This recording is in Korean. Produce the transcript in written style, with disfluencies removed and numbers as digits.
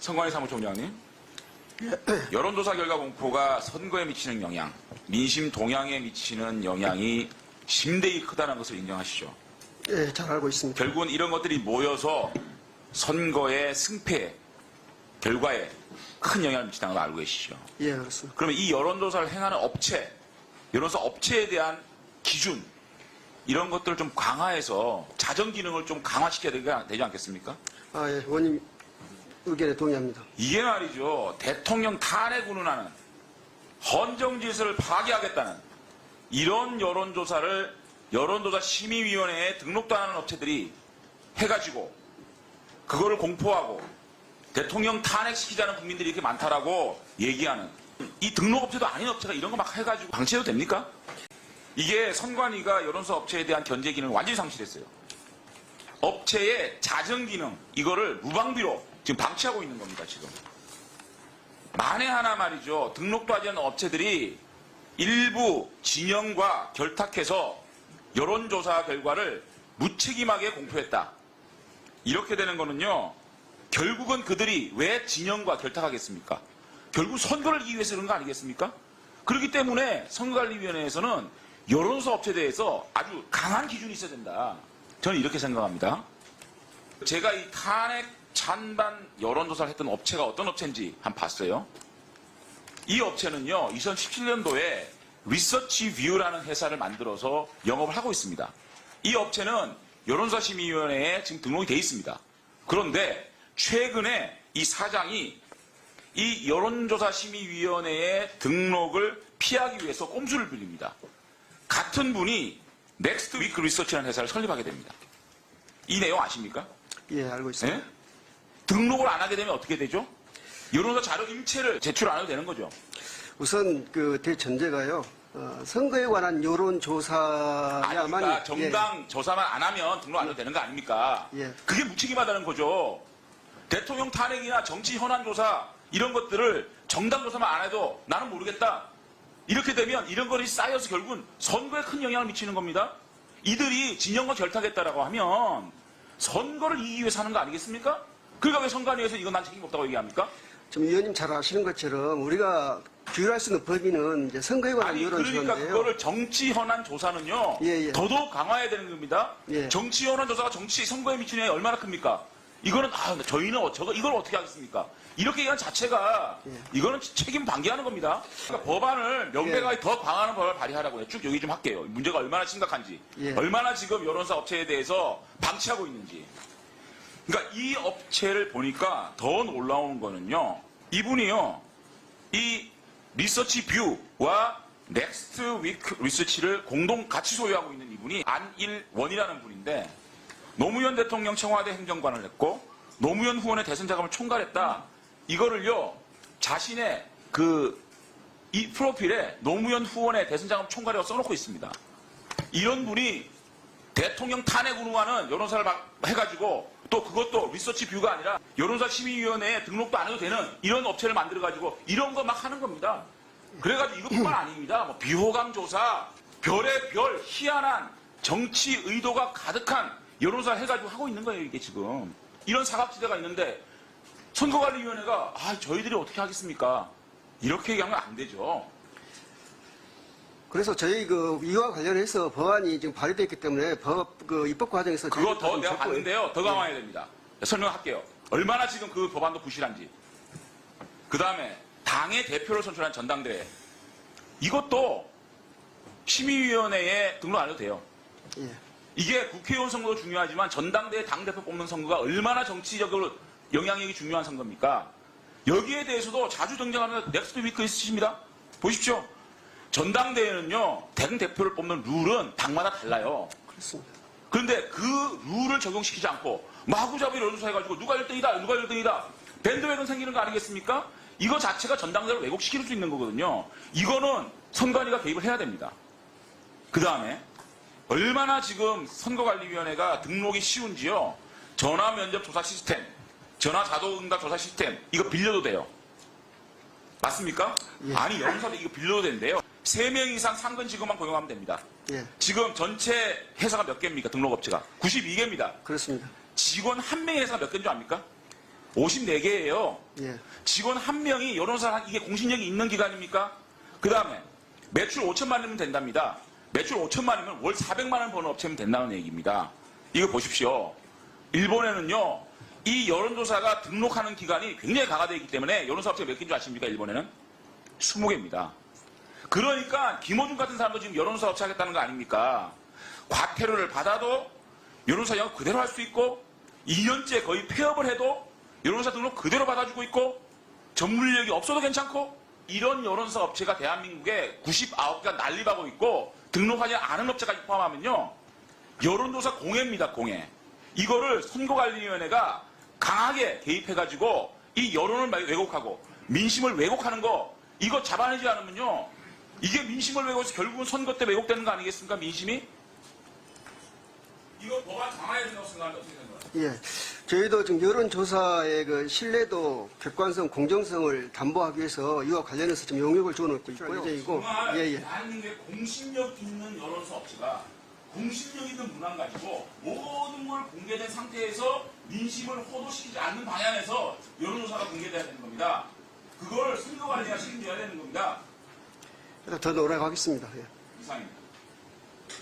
성관이 사무총장님, 여론조사 결과 공포가 선거에 미치는 영향, 민심 동향에 미치는 영향이 심대히 크다는 것을 인정하시죠? 예, 잘 알고 있습니다. 결국은 이런 것들이 모여서 선거의 승패, 결과에 큰 영향을 미친다는 걸 알고 계시죠? 예, 그렇습니다. 그러면 이 여론조사를 행하는 업체, 여론조사 업체에 대한 기준, 이런 것들을 좀 강화해서 자정 기능을 좀 강화시켜야 되지 않겠습니까? 아, 예, 의원님 의견에 동의합니다. 이게 말이죠. 대통령 탄핵 운운하는 헌정질서를 파괴하겠다는 이런 여론조사를 여론조사 심의위원회에 등록도 안 하는 업체들이 해가지고 그거를 공포하고 대통령 탄핵시키자는 국민들이 이렇게 많다라고 얘기하는 이 등록업체도 아닌 업체가 이런 거 막 해가지고 방치해도 됩니까? 이게 선관위가 여론조사 업체에 대한 견제 기능을 완전히 상실했어요. 업체의 자정 기능 이거를 무방비로 지금 방치하고 있는 겁니다. 지금 만에 하나 말이죠. 등록도 하지 않은 업체들이 일부 진영과 결탁해서 여론조사 결과를 무책임하게 공표했다. 이렇게 되는 거는요. 결국은 그들이 왜 진영과 결탁하겠습니까? 결국 선거를 이기기 위해서 그런 거 아니겠습니까? 그렇기 때문에 선거관리위원회에서는 여론조사 업체에 대해서 아주 강한 기준이 있어야 된다. 저는 이렇게 생각합니다. 제가 이 탄핵 찬반 여론조사를 했던 업체가 어떤 업체인지 한번 봤어요. 이 업체는요. 2017년도에 리서치 뷰라는 회사를 만들어서 영업을 하고 있습니다. 이 업체는 여론조사심의위원회에 지금 등록이 돼 있습니다. 그런데 최근에 이 사장이 이 여론조사심의위원회의 등록을 피하기 위해서 꼼수를 부립니다. 같은 분이 넥스트 위크 리서치라는 회사를 설립하게 됩니다. 이 내용 아십니까? 예, 알고 있습니다. 네? 등록을 안 하게 되면 어떻게 되죠? 여론조사 자료 일체를 제출 안 해도 되는 거죠. 우선 그 대전제가요. 선거에 관한 여론조사야만 그러니까 정당 조사만 안 하면 등록 안 해도 되는 거 아닙니까? 예. 그게 무책임하다는 거죠. 대통령 탄핵이나 정치 현안 조사 이런 것들을 정당 조사만 안 해도 나는 모르겠다. 이렇게 되면 이런 것이 쌓여서 결국은 선거에 큰 영향을 미치는 겁니다. 이들이 진영과 결탁했다라고 하면 선거를 이기기 위해서 하는 거 아니겠습니까? 그러니까 왜 선관위에서 이건 난 책임 없다고 얘기합니까? 지금 의원님 잘 아시는 것처럼 우리가 규율할 수 있는 범위는 이제 선거에 관한 아니 여론조사인데요. 그러니까 그거를 정치 현안 조사는요. 예, 예. 더더욱 강화해야 되는 겁니다. 예. 정치 현안 조사가 정치 선거에 미치는 영향이 얼마나 큽니까? 이거는 저희는 이걸 어떻게 하겠습니까? 이렇게 얘기한 자체가 예. 이거는 책임 방기하는 겁니다. 그러니까 법안을 명백하게 더 강화하는 법을 발의하라고 해요. 쭉 얘기 좀 할게요. 문제가 얼마나 심각한지, 예. 얼마나 지금 여론조사 업체에 대해서 방치하고 있는지. 그러니까 이 업체를 보니까 더 놀라운 거는요. 이분이요. 이 리서치 뷰와 넥스트 위크 리서치를 공동 같이 소유하고 있는 이분이 안일원이라는 분인데 노무현 대통령 청와대 행정관을 했고 노무현 후원의 대선 자금을 총괄했다. 이거를요. 자신의 이 프로필에 노무현 후원의 대선 자금 총괄이라고 써놓고 있습니다. 이런 분이 대통령 탄핵 운운하는 여론조사를 해가지고 또 그것도 리서치 뷰가 아니라 여론조사 심의위원회에 등록도 안 해도 되는 이런 업체를 만들어가지고 이런 거 막 하는 겁니다. 그래가지고 이것뿐만 아닙니다. 뭐 비호감 조사, 별의 별, 희한한 정치 의도가 가득한 여론조사 해가지고 하고 있는 거예요. 이게 지금. 이런 사각지대가 있는데 선거관리위원회가 저희들이 어떻게 하겠습니까? 이렇게 얘기하면 안 되죠. 그래서 저희 이와 관련해서 법안이 지금 발의됐기 때문에 입법 과정에서 그거 더 내가 봤는데요. 더 강화해야 됩니다. 설명할게요. 얼마나 지금 그 법안도 부실한지. 그 다음에 당의 대표를 선출한 전당대회. 이것도 심의위원회에 등록 안 해도 돼요. 예. 이게 국회의원 선거도 중요하지만 전당대회 당대표 뽑는 선거가 얼마나 정치적으로 영향력이 중요한 선거입니까? 여기에 대해서도 자주 등장하는 넥스트 위크 있으십니다. 보십시오. 전당대회는요. 당대표를 뽑는 룰은 당마다 달라요. 그렇습니다. 그런데 그 룰을 적용시키지 않고 마구잡이 여론조사 해가지고 누가 1등이다 누가 1등이다 밴드웨건 생기는 거 아니겠습니까? 이거 자체가 전당대회를 왜곡시킬 수 있는 거거든요. 이거는 선관위가 개입을 해야 됩니다. 그 다음에 얼마나 지금 선거관리위원회가 등록이 쉬운지요. 전화면접 조사 시스템, 전화자동응답 조사 시스템 이거 빌려도 돼요. 맞습니까? 예. 아니 여론사도 이거 빌려도 된대요. 3명 이상 상근 직원만 고용하면 됩니다. 예. 지금 전체 회사가 몇 개입니까? 등록업체가 92개입니다. 그렇습니다. 직원 한 명의 회사가 몇 개인 줄 압니까? 54개예요. 예. 직원 한 명이 여론조사 이게 공신력이 있는 기관입니까? 그 다음에 매출 5천만 원이면 된답니다. 매출 5천만 원이면 월 400만 원 버는 업체면 된다는 얘기입니다. 이거 보십시오. 일본에는요, 이 여론조사가 등록하는 기관이 굉장히 강화되어 있기 때문에 여론조사 업체가 몇 개인 줄 아십니까? 일본에는 20개입니다. 그러니까 김어준 같은 사람도 지금 여론조사 업체 하겠다는 거 아닙니까? 과태료를 받아도 여론조사 영업 그대로 할 수 있고 2년째 거의 폐업을 해도 여론조사 등록 그대로 받아주고 있고 전문력이 없어도 괜찮고 이런 여론조사 업체가 대한민국에 99개가 난립하고 있고 등록하지 않은 업체까지 포함하면요. 여론조사 공해입니다. 공해. 이거를 선거관리위원회가 강하게 개입해가지고 이 여론을 왜곡하고 민심을 왜곡하는 거 이거 잡아내지 않으면요. 이게 민심을 왜곡해서 결국은 선거 때 왜곡되는 거 아니겠습니까? 민심이? 이거 법안 강화해야 된다고 생각하는데 어떻게 생각하세요? 예. 저희도 지금 여론조사의 그 신뢰도, 객관성, 공정성을 담보하기 위해서 이와 관련해서 좀 용역을 주어놓고 있고요. 정말 예, 예. 대한민국의 공신력 있는 여론조사 업체가 공신력 있는 문안 가지고 모든 걸 공개된 상태에서 민심을 호도시키지 않는 방향에서 여론조사가 공개돼야 되는 겁니다. 그걸 선거관리가 책임져야 되는 겁니다. 더 노력하겠습니다. 예. 이상입니다.